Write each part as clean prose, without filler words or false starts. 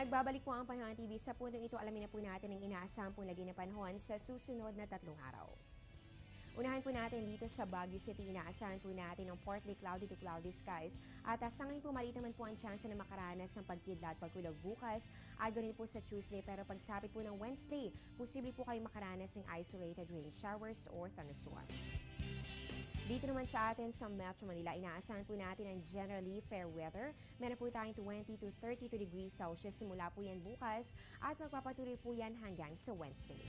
Nagbabalik po ang Panahon TV. Sa punong ito, alamin na po natin ang inaasahan pong lagi na panahon sa susunod na 3 araw. Unahan po natin dito sa Baguio City, inaasahan po natin ang partly cloudy to cloudy skies at sa ngayon po maliit naman po ang tsansa na makaranas ng pagkidlat at pagkulog bukas at ganoon po sa Tuesday, pero pagsapit po ng Wednesday, posible po kayo makaranas ng isolated rain showers or thunderstorms. Dito naman sa atin sa Metro Manila, inaasahan po natin ang generally fair weather. Meron po tayong 20 to 32 degrees Celsius simula po yan bukas at magpapatuloy po yan hanggang sa Wednesday.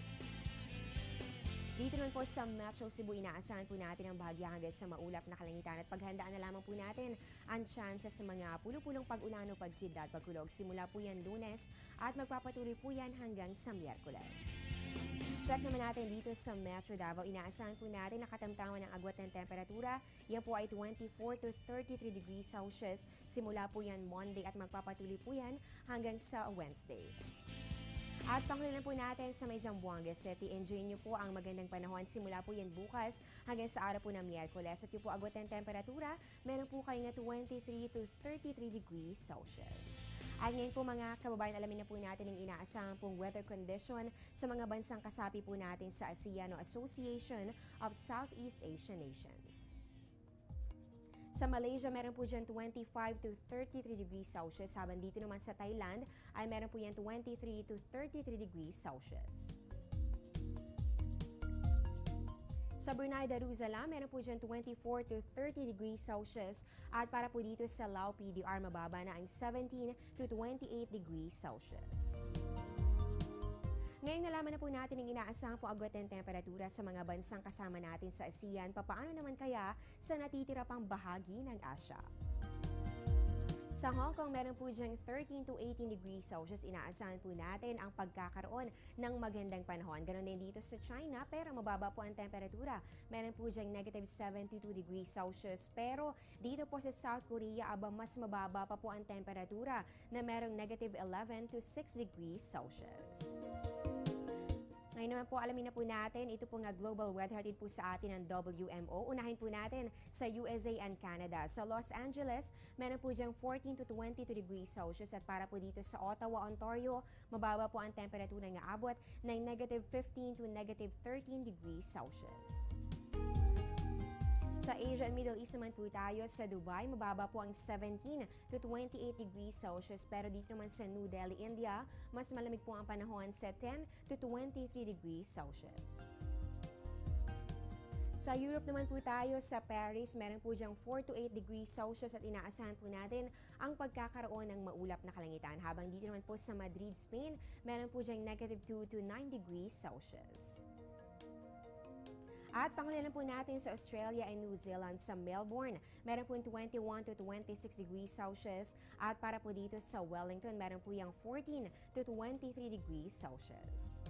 Dito naman po sa Metro Cebu, inaasahan po natin ang bahagya hanggang sa maulap na kalangitan at paghandaan na lamang po natin ang tsansa sa mga pulo-pulong pag-ulan o pagkidlat at pagkulog. Simula po yan Lunes at magpapatuloy po yan hanggang sa Miyerkules. Check naman natin dito sa Metro Davao. Inaasahan po natin na katamtaman ng agwat ng temperatura. Yan po ay 24 to 33 degrees Celsius. Simula po yan Monday at magpapatuloy po yan hanggang sa Wednesday. At panghuli po natin sa may Zamboanga City. Enjoy niyo po ang magandang panahon. Simula po yan bukas hanggang sa araw po ng Miyerkules. At yung po agwat ng temperatura, meron po kayo na 23 to 33 degrees Celsius. At ngayon po mga kababayan, alamin na po natin ang inaasahang pong weather condition sa mga bansang kasapi po natin sa ASEAN o Association of Southeast Asian Nations. Sa Malaysia, meron po dyan 25 to 33 degrees Celsius. Habang dito naman sa Thailand, ay meron po yan 23 to 33 degrees Celsius. Sa Brunei Darussalam, meron po dyan 24 to 30 degrees Celsius. At para po dito sa Lao PDR, mababa na ang 17 to 28 degrees Celsius. Ngayon nalaman na po natin ang inaasahang po agwat ng temperatura sa mga bansang kasama natin sa ASEAN. Papaano naman kaya sa natitira pang bahagi ng Asia? Sa Hong Kong, meron po diyang 13 to 18 degrees Celsius. Inaasahan po natin ang pagkakaroon ng magandang panahon. Ganon din dito sa China, pero mababa po ang temperatura. Meron po diyang negative 72 degrees Celsius. Pero dito po sa South Korea, mas mababa pa po ang temperatura na merong negative 11 to 6 degrees Celsius. Ngayon naman po, alamin na po natin, ito po nga global weather hatid po sa atin ng WMO. Unahin po natin sa USA and Canada. Sa Los Angeles, meron po diyang 14 to 22 degrees Celsius at para po dito sa Ottawa, Ontario, mababa po ang temperatura ng aabot ng negative 15 to negative 13 degrees Celsius. Sa Asia and Middle East naman po tayo, sa Dubai, mababa po ang 17 to 28 degrees Celsius. Pero dito naman sa New Delhi, India, mas malamig po ang panahon sa 10 to 23 degrees Celsius. Sa Europe naman po tayo, sa Paris, meron po diyang 4 to 8 degrees Celsius at inaasahan po natin ang pagkakaroon ng maulap na kalangitan. Habang dito naman po sa Madrid, Spain, meron po diyang negative 2 to 9 degrees Celsius. At pangulinan po natin sa Australia and New Zealand, sa Melbourne, meron po 21 to 26 degrees Celsius. At para po dito sa Wellington, meron po yung 14 to 23 degrees Celsius.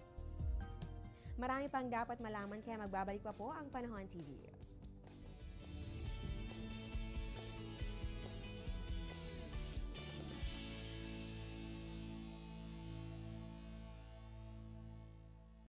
Marami pang dapat malaman kaya magbabalik pa po ang Panahon TV.